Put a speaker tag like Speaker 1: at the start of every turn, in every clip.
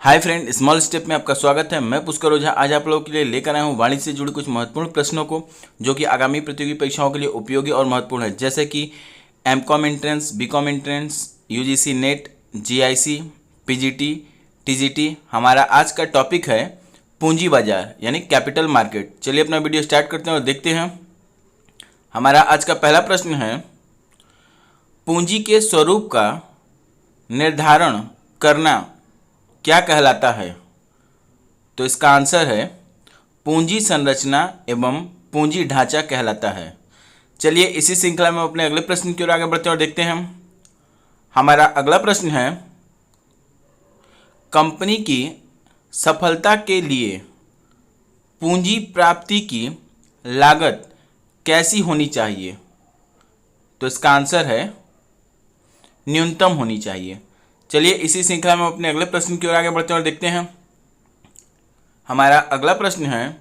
Speaker 1: Hi friend, small step में आपका स्वागत है। मैं पुष्कर ओझा आज आप लोगों के लिए लेकर आया हूँ वाणिज्य से जुड़े कुछ महत्वपूर्ण प्रश्नों को जो कि आगामी प्रतियोगी परीक्षाओं के लिए उपयोगी और महत्वपूर्ण है, जैसे कि MCom entrance, BCom entrance, UGC NET, GIC, PGT, TGT. हमारा आज का टॉपिक है पूंजी बाजार यानी कैपिटल मार्केट। चलिए अपना वीडियो स्टार्ट करते हैं और देखते हैं। हमारा आज का पहला प्रश्न है, पूंजी के स्वरूप का निर्धारण करना क्या कहलाता है? तो इसका आंसर है पूंजी संरचना एवं पूंजी ढांचा कहलाता है। चलिए इसी श्रृंखला में अपने अगले प्रश्न की ओर आगे बढ़ते हैं और देखते हैं। हमारा अगला प्रश्न है, कंपनी की सफलता के लिए पूंजी प्राप्ति की लागत कैसी होनी चाहिए? तो इसका आंसर है न्यूनतम होनी चाहिए। चलिए इसी श्रृंखला में अपने अगले प्रश्न की ओर आगे बढ़ते हैं और देखते हैं। हमारा अगला प्रश्न है,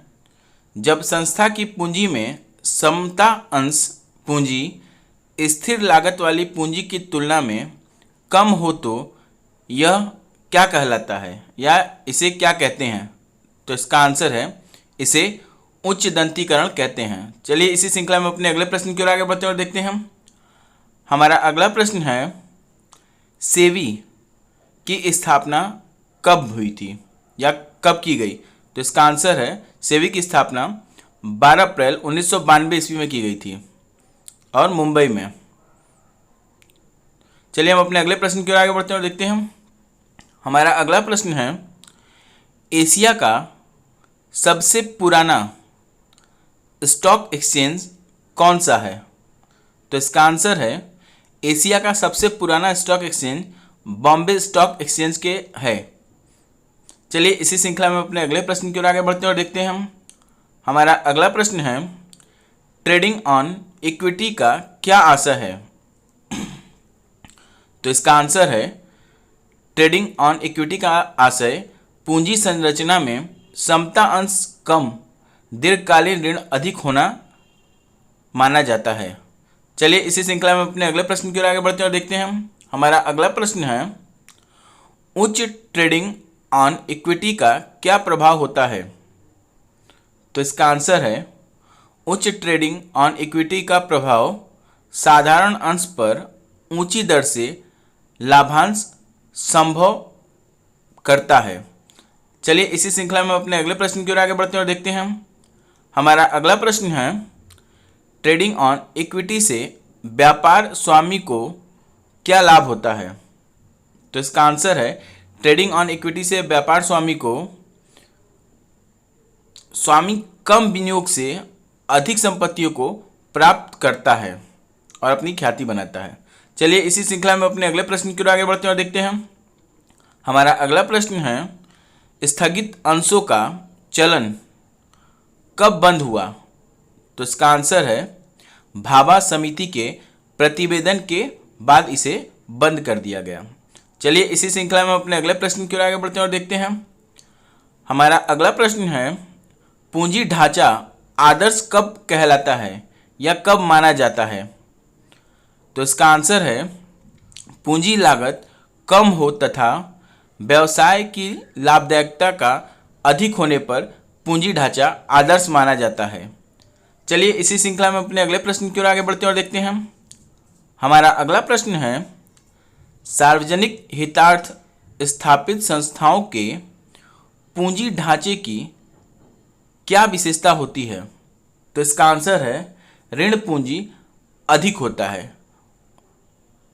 Speaker 1: जब संस्था की पूंजी में समता अंश पूंजी स्थिर लागत वाली पूंजी की तुलना में कम हो तो यह क्या कहलाता है या इसे क्या कहते हैं? तो इसका आंसर है इसे उच्च दंतीकरण कहते हैं। चलिए इसी श्रृंखला में अपने अगले प्रश्न की ओर आगे बढ़ते हैं और देखते हैं। हमारा अगला प्रश्न है, सेबी की स्थापना कब हुई थी या कब की गई? तो इसका आंसर है सेबी की स्थापना 12 अप्रैल 1992 ईस्वी में की गई थी और मुंबई में। चलिए हम अपने अगले प्रश्न की ओर आगे बढ़ते हैं और देखते हैं। हमारा अगला प्रश्न है, एशिया का सबसे पुराना स्टॉक एक्सचेंज कौन सा है? तो इसका आंसर है एशिया का सबसे पुराना stock exchange Bombay stock exchange के है। चलिए इसी श्रृंखला में अपने अगले प्रश्न की ओर आगे बढ़ते हैं और देखते हैं हम। हमारा अगला प्रश्न है, ट्रेडिंग ऑन इक्विटी का क्या आशय है? तो इसका आंसर है ट्रेडिंग ऑन इक्विटी का आशय पूंजी संरचना में समता अंश कम, दीर्घकालीन ऋण अधिक होना माना जाता है। चलिए इसी श्रृंखला में अपने अगले प्रश्न की ओर आगे बढ़ते हैं और देखते हैं हम। हमारा अगला प्रश्न है, उच्च ट्रेडिंग ऑन इक्विटी का क्या प्रभाव होता है? तो इसका आंसर है उच्च ट्रेडिंग ऑन इक्विटी का प्रभाव साधारण अंश पर ऊंची दर से लाभांश संभव करता है। चलिए इसी श्रृंखला में अपने अगले प्रश्न की ओर आगे बढ़ते हैं और देखते हैं हम। हमारा अगला प्रश्न है, ट्रेडिंग ऑन इक्विटी से व्यापार स्वामी को क्या लाभ होता है? तो इसका आंसर है ट्रेडिंग ऑन इक्विटी से व्यापार स्वामी कम विनियोग से अधिक संपत्तियों को प्राप्त करता है और अपनी ख्याति बनाता है। चलिए इसी श्रृंखला में अपने अगले प्रश्न की ओर आगे बढ़ते हैं और देखते हैं। हमारा अगला प्रश्न है, स्थगित अंशों का चलन कब बंद हुआ? तो इसका आंसर है भाभा समिति के प्रतिवेदन के बाद इसे बंद कर दिया गया। चलिए इसी श्रृंखला में अपने अगले प्रश्न की ओर आगे बढ़ते हैं और देखते हैं। हमारा अगला प्रश्न है, पूंजी ढांचा आदर्श कब कहलाता है या कब माना जाता है? तो इसका आंसर है पूंजी लागत कम हो तथा व्यवसाय की लाभदायकता का अधिक होने पर पूंजी ढांचा आदर्श माना जाता है। चलिए इसी श्रृंखला में अपने अगले प्रश्न की ओर आगे बढ़ते हैं और देखते हैं। हमारा अगला प्रश्न है, सार्वजनिक हितार्थ स्थापित संस्थाओं के पूंजी ढांचे की क्या विशेषता होती है? तो इसका आंसर है ऋण पूंजी अधिक होता है।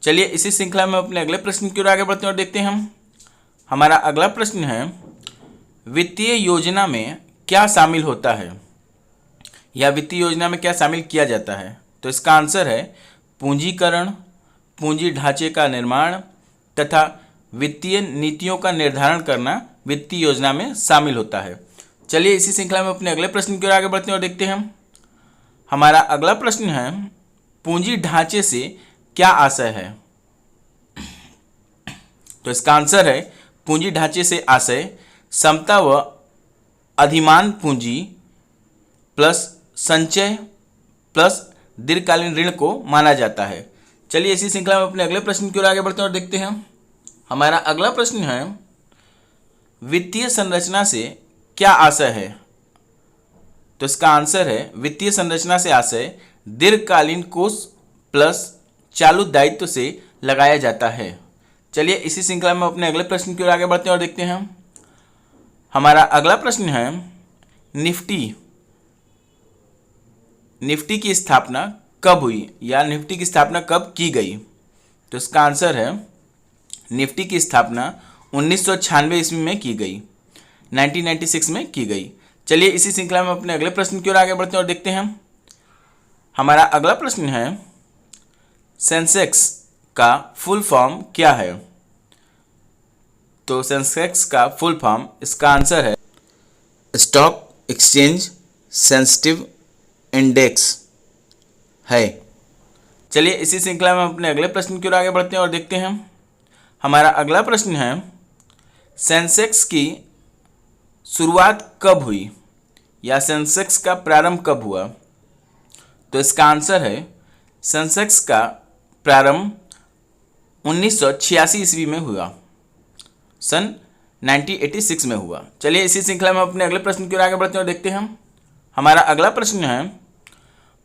Speaker 1: चलिए इसी श्रृंखला में अपने अगले प्रश्न की ओर आगे बढ़ते हैं और देखते हैं हम। हमारा अगला प्रश्न है, वित्तीय योजना में क्या शामिल होता है या वित्तीय योजना में क्या शामिल किया जाता है? तो इसका आंसर है पूंजीकरण, पूंजी ढांचे का निर्माण तथा वित्तीय नीतियों का निर्धारण करना वित्तीय योजना में शामिल होता है। चलिए इसी श्रृंखला में अपने अगले प्रश्न की ओर आगे बढ़ते हैं और देखते हैं हम। हमारा अगला प्रश्न है, पूंजी ढांचे से क्या आशय है? तो इसका आंसर है पूंजी ढांचे से आशय समता व अधिमान पूंजी प्लस संचय प्लस दीर्घकालीन ऋण को माना जाता है। चलिए इसी श्रृंखला में अपने अगले प्रश्न की ओर आगे बढ़ते हैं और देखते हैं। हमारा अगला प्रश्न है, वित्तीय संरचना से क्या आशय है? तो इसका आंसर है वित्तीय संरचना से आशय दीर्घकालीन कोष प्लस चालू दायित्व से लगाया जाता है। चलिए इसी श्रृंखला में अपने अगले प्रश्न की ओर आगे बढ़ते हैं और देखते हैं। हमारा अगला प्रश्न है निफ्टी की स्थापना कब हुई या निफ्टी की स्थापना कब की गई? तो इसका आंसर है निफ्टी की स्थापना 1996 ईस्वी में की गई, 1996 में की गई। चलिए इसी श्रृंखला में अपने अगले प्रश्न की ओर आगे बढ़ते हैं और देखते हैं। हमारा अगला प्रश्न है सेंसेक्स का फुल फॉर्म क्या है? तो सेंसेक्स का फुल फॉर्म, इसका आंसर है स्टॉक एक्सचेंज सेंसिटिव इंडेक्स है। चलिए इसी श्रृंखला में अपने अगले प्रश्न की ओर आगे बढ़ते हैं और देखते हैं। हमारा अगला प्रश्न है सेंसेक्स की शुरुआत कब हुई या सेंसेक्स का प्रारंभ कब हुआ? तो इसका आंसर है सेंसेक्स का प्रारंभ 1986 ईस्वी में हुआ, सन 1986 में हुआ। चलिए इसी श्रृंखला में अपने अगले प्रश्न की ओर आगे बढ़ते हैं और देखते हैं। हमारा अगला प्रश्न है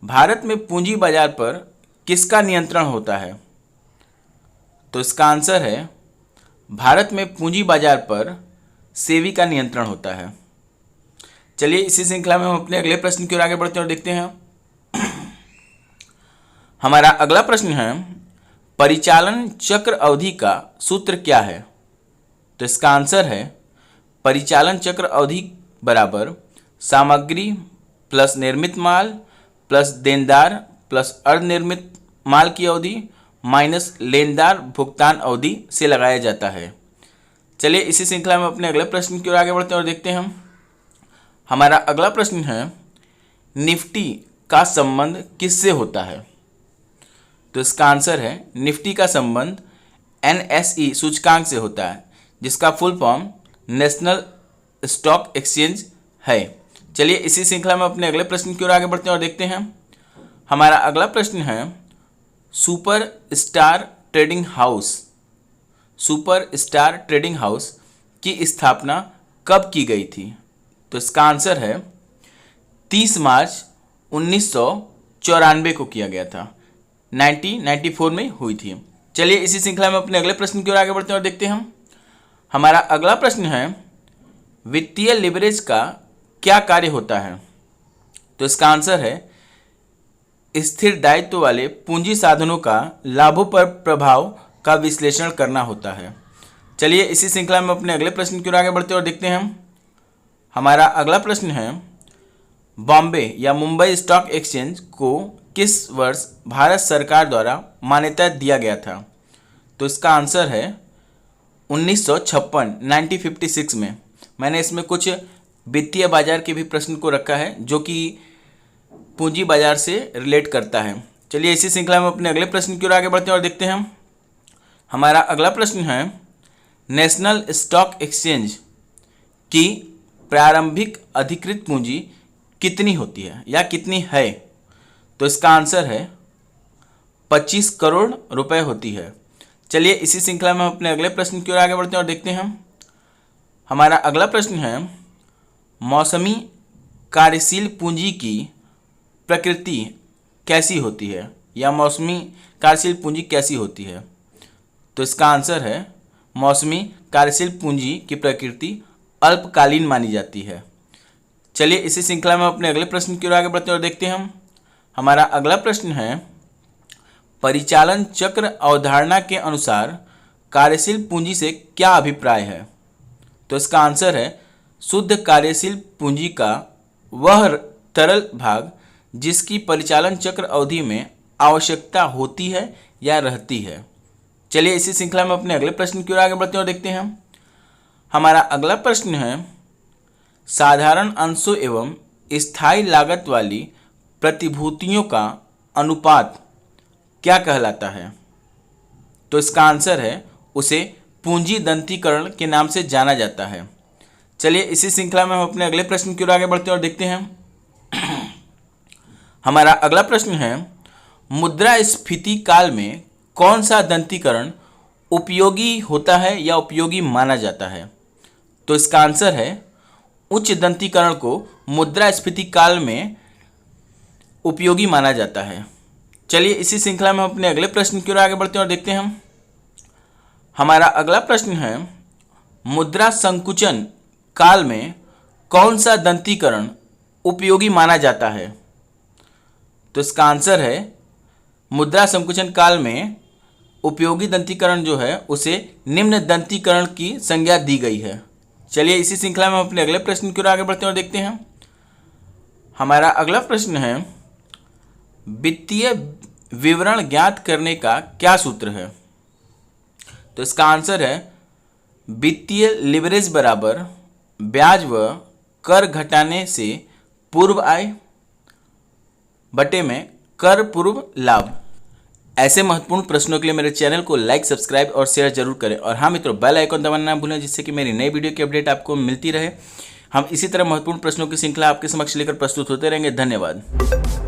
Speaker 1: भारत में पूंजी बाजार पर किसका नियंत्रण होता है? तो इसका आंसर है भारत में पूंजी बाजार पर सेबी का नियंत्रण होता है। चलिए इसी श्रृंखला में हम अपने अगले प्रश्न की ओर आगे बढ़ते हैं और देखते हैं। हमारा अगला प्रश्न है परिचालन चक्र अवधि का सूत्र क्या है? तो इसका आंसर है परिचालन चक्र अवधि बराबर सामग्री प्लस निर्मित माल प्लस देनदार प्लस अर्धनिर्मित माल की अवधि माइनस लेनदार भुगतान अवधि से लगाया जाता है। चलिए इसी श्रृंखला में अपने अगले प्रश्न की ओर आगे बढ़ते हैं और देखते हैं। हमारा अगला प्रश्न है निफ्टी का संबंध किससे होता है? तो इसका आंसर है निफ्टी का संबंध NSE सूचकांक से होता है, जिसका full form national stock exchange है। चलिए इसी श्रृंखला में अपने अगले प्रश्न की ओर आगे बढ़ते हैं और देखते हैं। हमारा अगला प्रश्न है सुपर स्टार ट्रेडिंग हाउस की स्थापना कब की गई थी? तो इसका आंसर है 30 मार्च 1994 को किया गया था, 1994 में हुई थी। चलिए इसी श्रृंखला में अपने अगले प्रश्न की ओर आगे बढ़ते हैं और देखते हैं। हमारा अगला प्रश्न है वित्तीय लिवरेज का क्या कार्य होता है? तो इसका आंसर है स्थिर दायित्व वाले पूंजी साधनों का लाभों पर प्रभाव का विश्लेषण करना होता है। चलिए इसी श्रृंखला में अपने अगले प्रश्न की ओर आगे बढ़ते हैं और देखते हैं। हमारा अगला प्रश्न है बॉम्बे या मुंबई स्टॉक एक्सचेंज को किस वर्ष भारत सरकार द्वारा मान्यता दिया गया था? तो इसका आंसर है 1956 में। मैंने इसमें कुछ वित्तीय बाजार के भी प्रश्न को रखा है जो कि पूंजी बाजार से रिलेट करता है। चलिए इसी श्रृंखला में अपने अगले प्रश्न की ओर आगे बढ़ते हैं और देखते हैं। हमारा अगला प्रश्न है नेशनल स्टॉक एक्सचेंज की प्रारंभिक अधिकृत पूंजी कितनी होती है या कितनी है? तो इसका आंसर है 25 करोड़ रुपए होती है। चलिए इसी श्रृंखला में अपने अगले प्रश्न की ओर आगे बढ़ते हैं और देखते हैं। हमारा अगला प्रश्न है मौसमी कार्यशील पूंजी की प्रकृति कैसी होती है या मौसमी कार्यशील पूंजी कैसी होती है? तो इसका आंसर है मौसमी कार्यशील पूंजी की प्रकृति अल्पकालीन मानी जाती है। चलिए इसी श्रृंखला में अपने अगले प्रश्न की ओर आगे बढ़ते हैं और देखते हैं। हमारा अगला प्रश्न है परिचालन चक्र अवधारणा के अनुसार कार्यशील पूंजी से क्या अभिप्राय है? तो इसका आंसर है शुद्ध कार्यशील पूंजी का वह तरल भाग जिसकी परिचालन चक्र अवधि में आवश्यकता होती है या रहती है। चलिए इसी श्रृंखला में अपने अगले प्रश्न की ओर आगे बढ़ते हैं और देखते हैं। हमारा अगला प्रश्न है साधारण अंशों एवं स्थायी लागत वाली प्रतिभूतियों का अनुपात क्या कहलाता है? तो इसका आंसर है उसे पूंजी दंतीकरण के नाम से जाना जाता है। चलिए इसी श्रृंखला में हम अपने अगले प्रश्न की ओर आगे बढ़ते हैं और देखते हैं। हमारा अगला प्रश्न है मुद्रास्फीति काल में कौन सा दंतीकरण उपयोगी होता है या उपयोगी माना जाता है? तो इसका आंसर है उच्च दंतीकरण को मुद्रास्फीति काल में उपयोगी माना जाता है। चलिए इसी श्रृंखला में हम अपने अगले प्रश्न की ओर आगे बढ़ते हैं और देखते हैं हम। हमारा अगला प्रश्न है, मुद्रा संकुचन काल में कौन सा दंतीकरण उपयोगी माना जाता है? तो इसका आंसर है मुद्रा संकुचन काल में उपयोगी दंतीकरण जो है उसे निम्न दंतीकरण की संज्ञा दी गई है। चलिए इसी श्रृंखला में हम अपने अगले प्रश्न की ओर आगे बढ़ते हैं और देखते हैं। हमारा अगला प्रश्न है, वित्तीय विवरण ज्ञात करने का क्या सूत्र है? तो इसका आंसर है वित्तीय लिवरेज बराबर ब्याज व कर घटाने से पूर्व आय बटे में कर पूर्व लाभ। ऐसे महत्वपूर्ण प्रश्नों के लिए मेरे चैनल को लाइक, सब्सक्राइब और शेयर जरूर करें। और हाँ मित्रों, बेल आइकन दबाना ना भूलें, जिससे कि मेरी नई वीडियो की अपडेट आपको मिलती रहे। हम इसी तरह महत्वपूर्ण प्रश्नों की श्रृंखला आपके समक्ष लेकर प्रस्तुत होते रहेंगे। धन्यवाद।